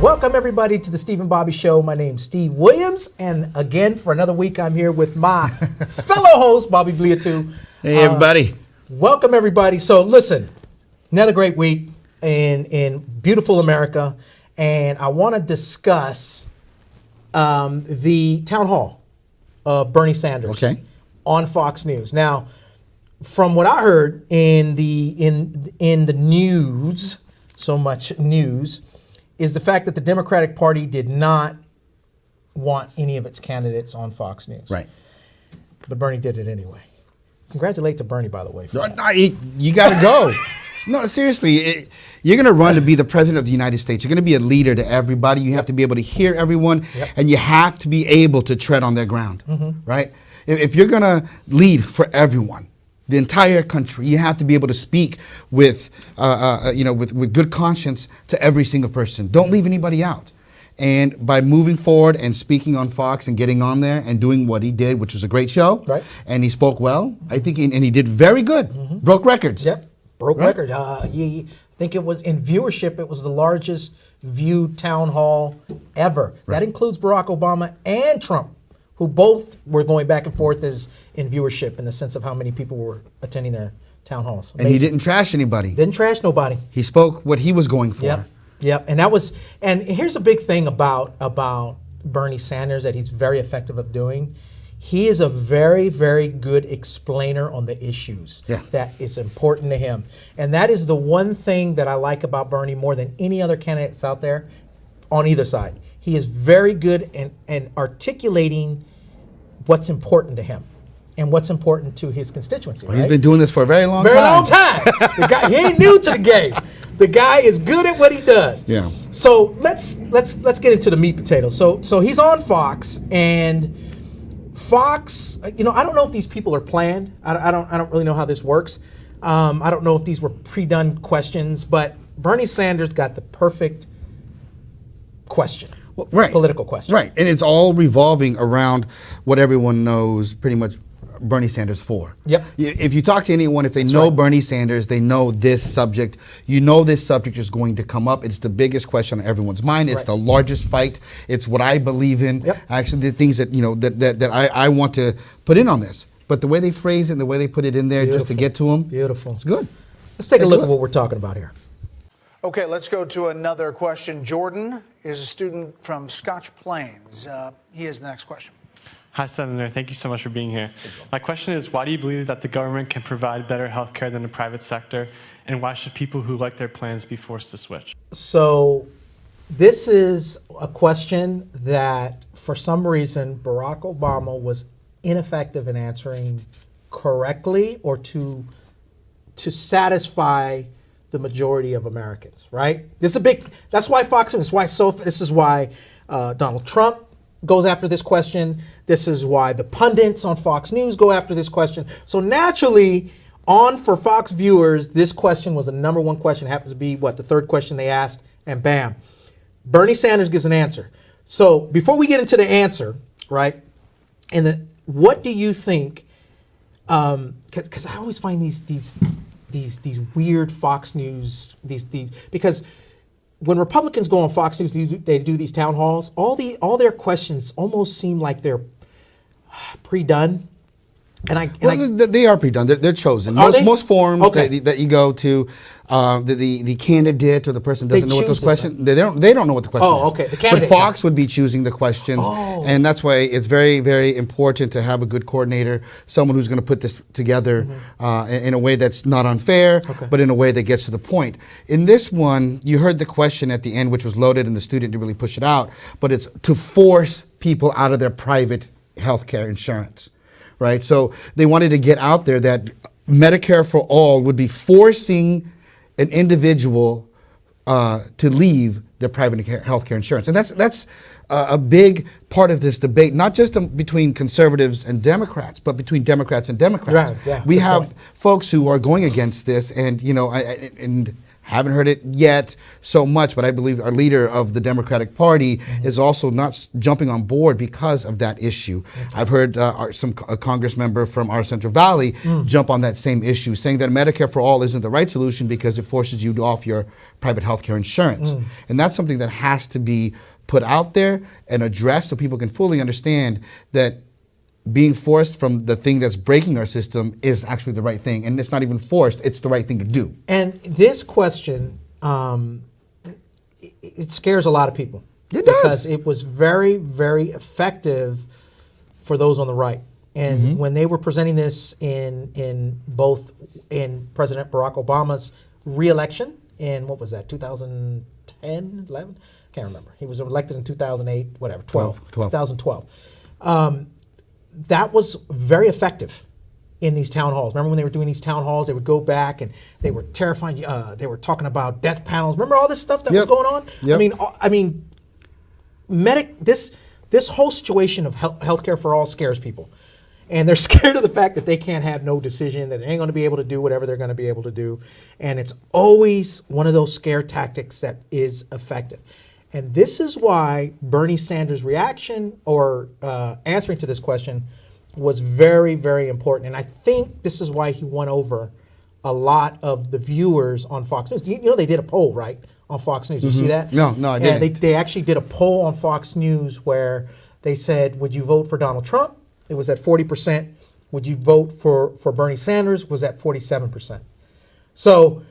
Welcome everybody to the Steve and Bobby Show. My name's Steve Williams, and again for another week I'm here with my fellow host, Bobby Bliatu. Hey everybody. Welcome everybody. So listen, another great week in beautiful America, and I want to discuss the town hall of Bernie Sanders on Fox News. Now, from what I heard in the news, so much news, is the fact that the Democratic Party did not want any of its candidates on Fox News. Right. But Bernie did it anyway. Congratulate to Bernie, by the way. For that. You got to go. No, seriously, you're going to run to be the president of the United States. You're going to be a leader to everybody. You have to be able to hear everyone, and you have to be able to tread on their ground, right? If you're going to lead for everyone, the entire country, you have to be able to speak with, with good conscience to every single person. Don't leave anybody out. And by moving forward and speaking on Fox and getting on there and doing what he did, which was a great show, and he spoke well, I think, and he did very good. Broke records. Yep, broke record. I think it was in viewership. It was the largest viewed town hall ever. That includes Barack Obama and Trump, who both were going back and forth as in viewership in the sense of how many people were attending their town halls. Amazing. And he didn't trash anybody. Didn't trash nobody. He spoke what he was going for. Yep. And here's a big thing about Bernie Sanders that he's very effective at doing. He is a very, very good explainer on the issues that is important to him. And that is the one thing that I like about Bernie more than any other candidates out there on either side. He is very good in articulating what's important to him and what's important to his constituency. Well, he's been doing this for a very long time. Very long time. The guy, he ain't new to the game. The guy is good at what he does. Yeah. So let's get into the meat potatoes. So he's on Fox, and Fox, I don't know if these people are planned. I don't really know how this works. I don't know if these were pre-done questions, but Bernie Sanders got the perfect question. Well, Political question. Right. And it's all revolving around what everyone knows pretty much Bernie Sanders for. Yep. If you talk to anyone, if they know Bernie Sanders, they know this subject. You know this subject is going to come up. It's the biggest question on everyone's mind. It's the largest fight. It's what I believe in. Yep. Actually, the things that that I want to put in on this. But the way they phrase it and the way they put it in there just to get to them. Beautiful. It's good. Let's take a look at what we're talking about here. Okay, let's go to another question. Jordan is a student from Scotch Plains. He has the next question. Hi, Senator. Thank you so much for being here. My question is, why do you believe that the government can provide better health care than the private sector, and why should people who like their plans be forced to switch? So this is a question that, for some reason, Barack Obama was ineffective in answering correctly or to satisfy the majority of Americans, right? This is a big, that's why Fox, this is why Donald Trump goes after this question. This is why the pundits on Fox News go after this question. So naturally, for Fox viewers, this question was the number one question. It happens to be, the third question they asked, and bam, Bernie Sanders gives an answer. So before we get into the answer, right, what do you think, because I always find these weird Fox News, because when Republicans go on Fox News, they do these town halls, all their questions almost seem like they're pre-done. They are pre-done. They're chosen. Most forums that you go to, the candidate or the person doesn't know what those questions. They don't know what the question is. Okay. The candidate. But Fox would be choosing the questions, and that's why it's very, very important to have a good coordinator, someone who's going to put this together in a way that's not unfair, but in a way that gets to the point. In this one, you heard the question at the end, which was loaded, and the student didn't really push it out. But it's to force people out of their private health care insurance. Right, so they wanted to get out there that Medicare for all would be forcing an individual to leave their private health care insurance, and that's a big part of this debate, not just between conservatives and Democrats, but between Democrats and Democrats. Right, yeah, we have folks who are going against this, and Haven't heard it yet so much, but I believe our leader of the Democratic Party is also not jumping on board because of that issue. I've heard a Congress member from our Central Valley jump on that same issue, saying that Medicare for all isn't the right solution because it forces you off your private health care insurance. And that's something that has to be put out there and addressed so people can fully understand that being forced from the thing that's breaking our system is actually the right thing. And it's not even forced, it's the right thing to do. And this question, it scares a lot of people. It does. Because it was very, very effective for those on the right. And when they were presenting this in President Barack Obama's re-election in, what was that, 2010, 11? Can't remember. He was elected in 2008, whatever, 2012. That was very effective in these town halls. Remember when they were doing these town halls, they would go back and they were terrifying. They were talking about death panels. Remember all this stuff that was going on? I mean, this whole situation of healthcare for all scares people. And they're scared of the fact that they can't have no decision, that they ain't going to be able to do whatever they're going to be able to do. And it's always one of those scare tactics that is effective. And this is why Bernie Sanders' reaction or answering to this question was very, very important. And I think this is why he won over a lot of the viewers on Fox News. You know they did a poll, right, on Fox News. Did you see that? No, I didn't. Yeah, they actually did a poll on Fox News where they said, would you vote for Donald Trump? It was at 40%. Would you vote for Bernie Sanders? Was at 47%. So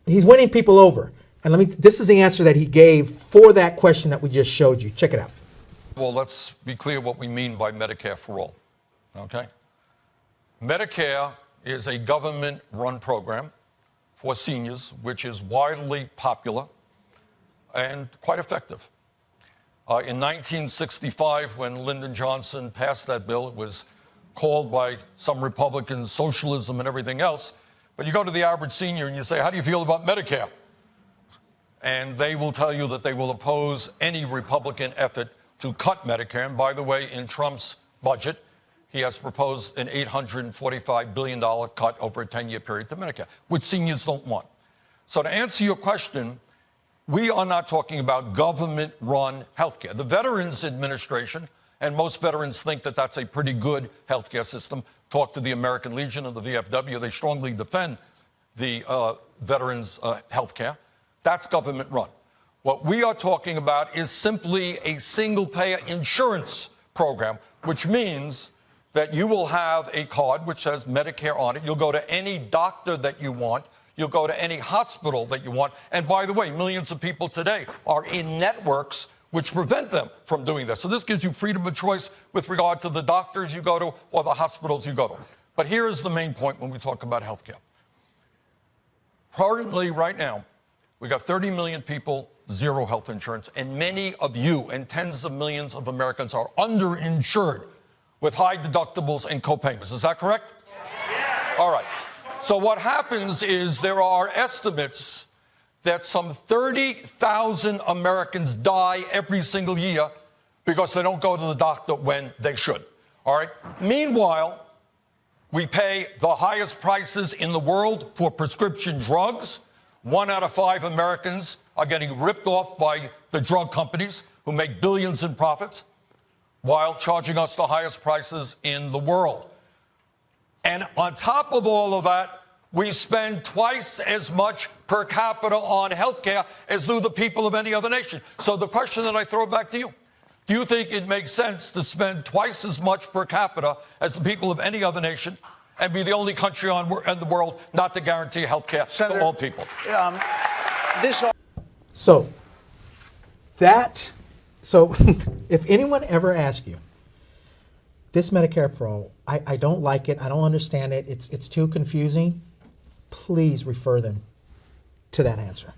he's winning people over. And this is the answer that he gave for that question that we just showed you. Check it out. Well, let's be clear what we mean by Medicare for all, okay? Medicare is a government-run program for seniors, which is widely popular and quite effective. In 1965, when Lyndon Johnson passed that bill, it was called by some Republicans socialism and everything else. But you go to the average senior and you say, how do you feel about Medicare? And they will tell you that they will oppose any Republican effort to cut Medicare. And by the way, in Trump's budget, he has proposed an $845 billion cut over a 10-year period to Medicare, which seniors don't want. So to answer your question, we are not talking about government-run healthcare. The Veterans Administration, and most veterans think that that's a pretty good healthcare system. Talk to the American Legion and the VFW. They strongly defend the veterans' healthcare. That's government-run. What we are talking about is simply a single-payer insurance program, which means that you will have a card which says Medicare on it. You'll go to any doctor that you want. You'll go to any hospital that you want. And by the way, millions of people today are in networks which prevent them from doing this. So this gives you freedom of choice with regard to the doctors you go to or the hospitals you go to. But here is the main point when we talk about healthcare. Currently, right now, we got 30 million people, zero health insurance, and many of you and tens of millions of Americans are underinsured with high deductibles and copayments. Is that correct? Yes. All right. So what happens is there are estimates that some 30,000 Americans die every single year because they don't go to the doctor when they should. All right. Meanwhile, we pay the highest prices in the world for prescription drugs. 1 out of 5 Americans are getting ripped off by the drug companies who make billions in profits while charging us the highest prices in the world. And on top of all of that, we spend twice as much per capita on healthcare as do the people of any other nation. So the question that I throw back to you, do you think it makes sense to spend twice as much per capita as the people of any other nation and be the only country in the world not to guarantee health care to all people? So if anyone ever asks you, this Medicare for all, I don't like it, I don't understand it, it's too confusing, please refer them to that answer.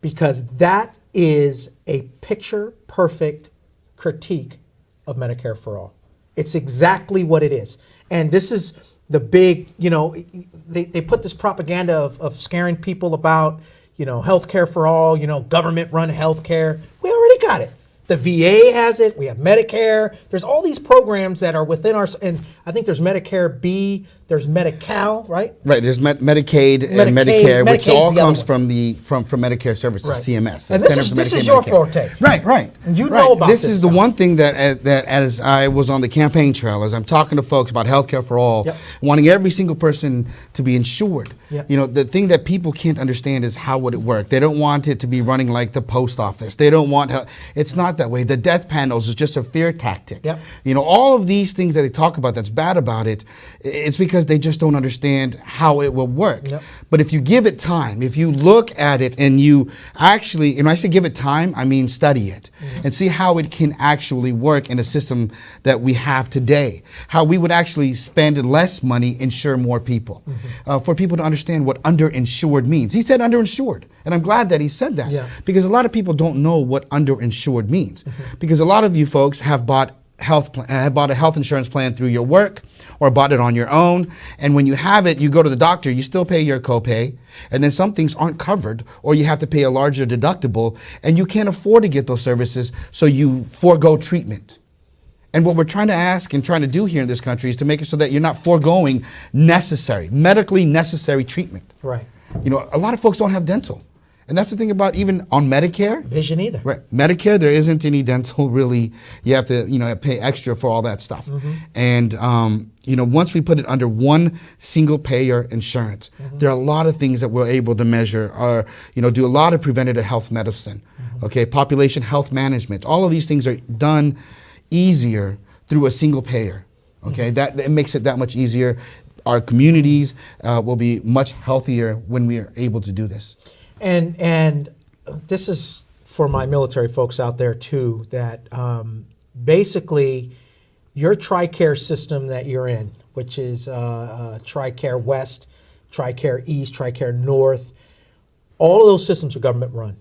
Because that is a picture-perfect critique of Medicare for all. It's exactly what it is. And this is the big, they put this propaganda of scaring people about, health care for all, government-run health care. We already got it. The VA has it. We have Medicare. There's all these programs that are within our, and I think there's Medicare B, there's Medi-Cal, right? Right. There's Medicaid and Medicare, which all comes from Medicare Services, Right. CMS. And Centers for this Medicaid is your Medicare. forte. Right. And you right. know about this this is the stuff. one thing that as I was on the campaign trail, as I'm talking to folks about healthcare for all, Yep. wanting every single person to be insured. Yep. You know, the thing that people can't understand is how would it work. They don't want it to be running like the post office. They don't want it's not that way. The death panels is just a fear tactic. Yep. You know, all of these things that they talk about that's bad about it, it's because they just don't understand how it will work. Yep. But if you give it time, if you look at it and you actually, and when I say give it time, I mean study it and see how it can actually work in a system that we have today. How we would actually spend less money, insure more people. For people to understand what underinsured means. He said underinsured, and I'm glad that he said that. Yeah. Because a lot of people don't know what underinsured means. Because a lot of you folks have bought a health insurance plan through your work or bought it on your own, and when you have it, you go to the doctor, you still pay your copay, and then some things aren't covered, or you have to pay a larger deductible, and you can't afford to get those services, so you forego treatment. And what we're trying to ask and trying to do here in this country is to make it so that you're not foregoing medically necessary treatment. Right. You know, a lot of folks don't have dental. And that's the thing about even on Medicare. Vision either. Right. Medicare, there isn't any dental really. You have to, pay extra for all that stuff. And, once we put it under one single payer insurance, there are a lot of things that we're able to measure or, do a lot of preventative health medicine. Okay. Population health management. All of these things are done easier through a single payer. Okay. That it makes it that much easier. Our communities will be much healthier when we are able to do this. And this is for my military folks out there too, that basically your TRICARE system that you're in, which is TRICARE West, TRICARE East, TRICARE North, all of those systems are government run.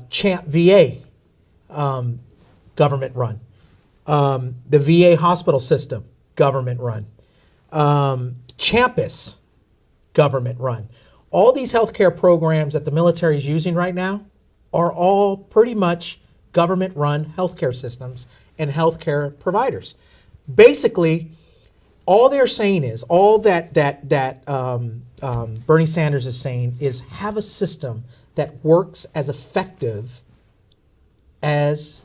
CHAMP VA, government run. The VA hospital system, government run. Champus, government run. All these healthcare programs that the military is using right now are all pretty much government-run healthcare systems and healthcare providers. Basically, all they're saying is, all that Bernie Sanders is saying is have a system that works as effective as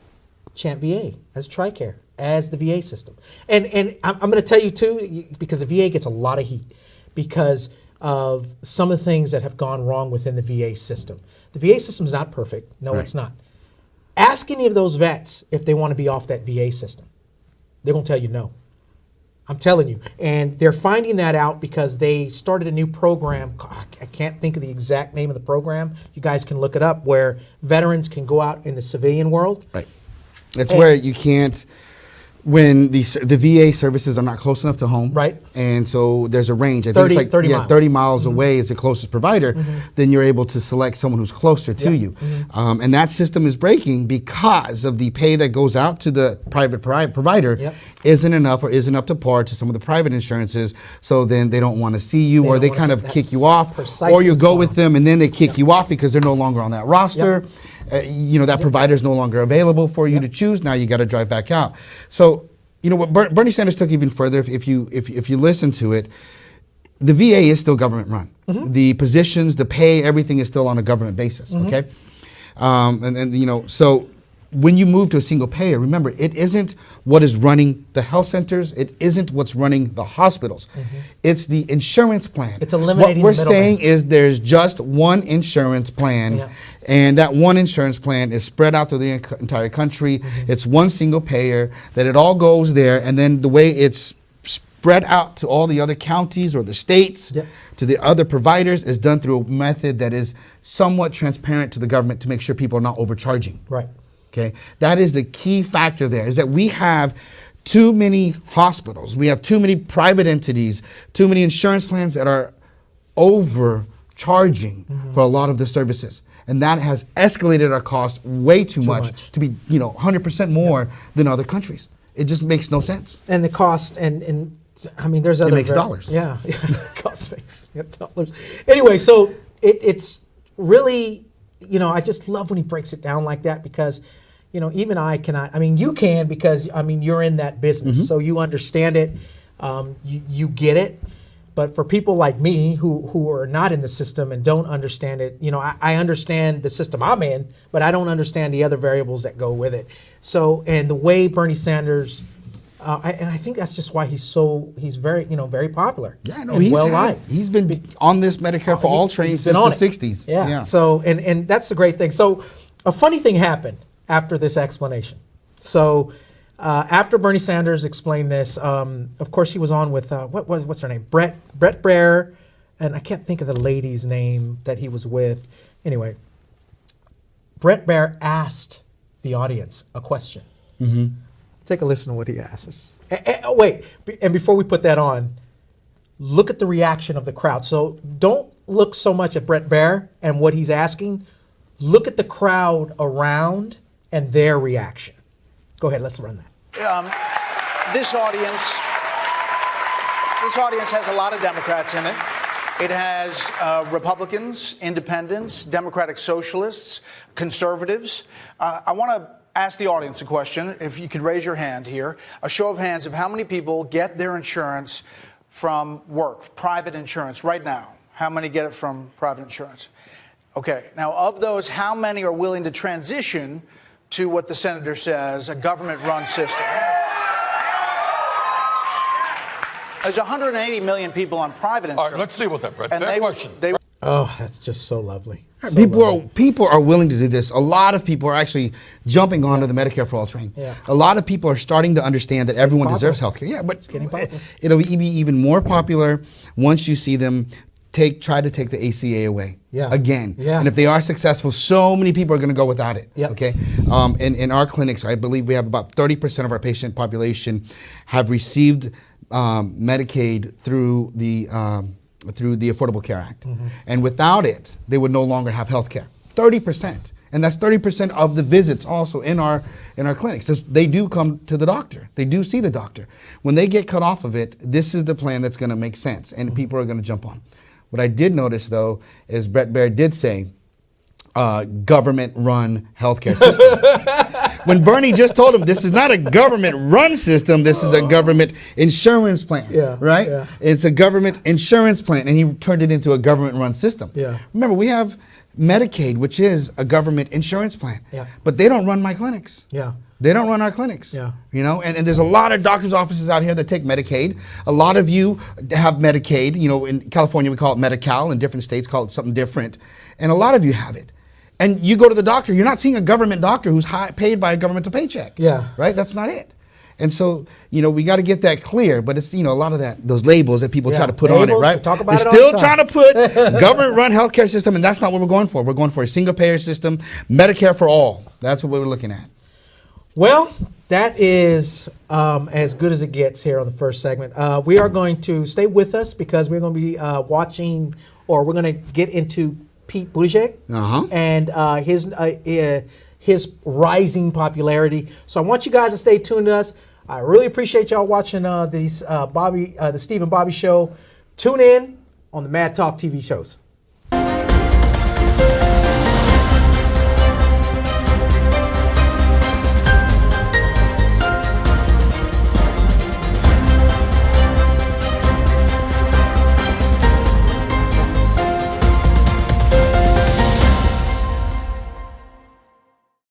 CHAMP VA, as TRICARE, as the VA system. And I'm going to tell you too, because the VA gets a lot of heat, because of some of the things that have gone wrong within the VA system. The VA system is not perfect. No, Right. It's not. Ask any of those vets if they want to be off that VA system. They're going to tell you no. I'm telling you. And they're finding that out because they started a new program. I can't think of the exact name of the program. You guys can look it up, where veterans can go out in the civilian world. Right. It's where you can't, when the VA services are not close enough to home. Right. And so there's a range. I 30 think it's like 30 miles. 30 miles away is the closest provider. Then you're able to select someone who's closer to you. And that system is breaking because of the pay that goes out to the private provider Yep. isn't enough or isn't up to par to some of the private insurances. So then they don't want to see you, They or don't they wanna kind see- of kick you that's off, precisely or you what's go going with on. them and then they kick you off because they're no longer on that roster. That provider is no longer available for you to choose. Now you got to drive back out. So, what Bernie Sanders took even further, if you listen to it, the VA is still government run. The positions, the pay, everything is still on a government basis. Okay, so when you move to a single payer, remember, it isn't what is running the health centers. It isn't what's running the hospitals. It's the insurance plan. It's eliminating what we're the middleman. saying is there's just one insurance plan. Yeah. And that one insurance plan is spread out through the entire country. It's one single payer, that it all goes there. And then the way it's spread out to all the other counties or the states, Yep. to the other providers, is done through a method that is somewhat transparent to the government to make sure people are not overcharging. Right. Okay, that is the key factor there, is that we have too many hospitals, we have too many private entities, too many insurance plans that are overcharging for a lot of the services. And that has escalated our cost way too much to be, 100% more than other countries. It just makes no sense. And the cost, and I mean, there's other. makes dollars. Yeah, cost makes dollars. Anyway, so it's really, I just love when he breaks it down like that, because, even I cannot. I mean, you can because you're in that business, so you understand it. You get it. But for people like me who are not in the system and don't understand it, I understand the system I'm in, but I don't understand the other variables that go with it. So, and the way Bernie Sanders, and I think that's just why he's very, very popular. Yeah, no, and well liked. He's been on this Medicare for all train since the 60s. Yeah. So, and that's the great thing. So, a funny thing happened after this explanation. So, after Bernie Sanders explained this, of course he was on with what's her name, Brett Brer, and I can't think of the lady's name that he was with. Anyway, Brett Brer asked the audience a question. Take a listen to what he asks. Wait, and before we put that on, look at the reaction of the crowd. So don't look so much at Brett Brer and what he's asking. Look at the crowd around and their reaction. Go ahead, let's run that. This audience has a lot of Democrats in it. It has Republicans, independents, Democratic socialists, conservatives. I want to ask the audience a question. If you could raise your hand here. A show of hands of how many people get their insurance from work, private insurance, right now. How many get it from private insurance? Okay, now of those, how many are willing to transition to what the senator says, a government-run system? There's 180 million people on private insurance. All right, let's deal with that, Brett. Fair question. Oh, that's just so lovely. People are willing to do this. A lot of people are actually jumping onto the Medicare for all train. Yeah. A lot of people are starting to understand that everyone deserves health care. Yeah, but it'll be even more popular once you see them try to take the ACA away again. Yeah. And if they are successful, so many people are going to go without it. Yep. Okay. In our clinics, I believe we have about 30% of our patient population have received Medicaid through the Affordable Care Act, and without it, they would no longer have health care. 30%, and that's 30% of the visits also in our clinics. They do come to the doctor. They do see the doctor. When they get cut off of it, this is the plan that's going to make sense, and people are going to jump on. What I did notice, though, is Brett Brer did say government-run healthcare system. When Bernie just told him this is not a government-run system, this is a government insurance plan, right? Yeah. It's a government insurance plan, and he turned it into a government-run system. Yeah. Remember, we have Medicaid, which is a government insurance plan, but they don't run my clinics. Yeah. They don't run our clinics. Yeah. And there's a lot of doctors' offices out here that take Medicaid. A lot of you have Medicaid. In California, we call it Medi-Cal. In different states, call it something different. And a lot of you have it. And you go to the doctor, you're not seeing a government doctor who's paid by a governmental paycheck. Yeah. Right? That's not it. And so, we got to get that clear. But it's, a lot of those labels that people try to put on it, right? Talk about They're it all still trying to put government-run healthcare system, and that's not what we're going for. We're going for a single-payer system, Medicare for all. That's what we're looking at. Well, that is as good as it gets here on the first segment. We are going to stay with us because we're going to be watching, or we're going to get into Pete Buttigieg and his rising popularity. So I want you guys to stay tuned to us. I really appreciate y'all watching the Steve and Bobby show. Tune in on the Mad Talk TV shows.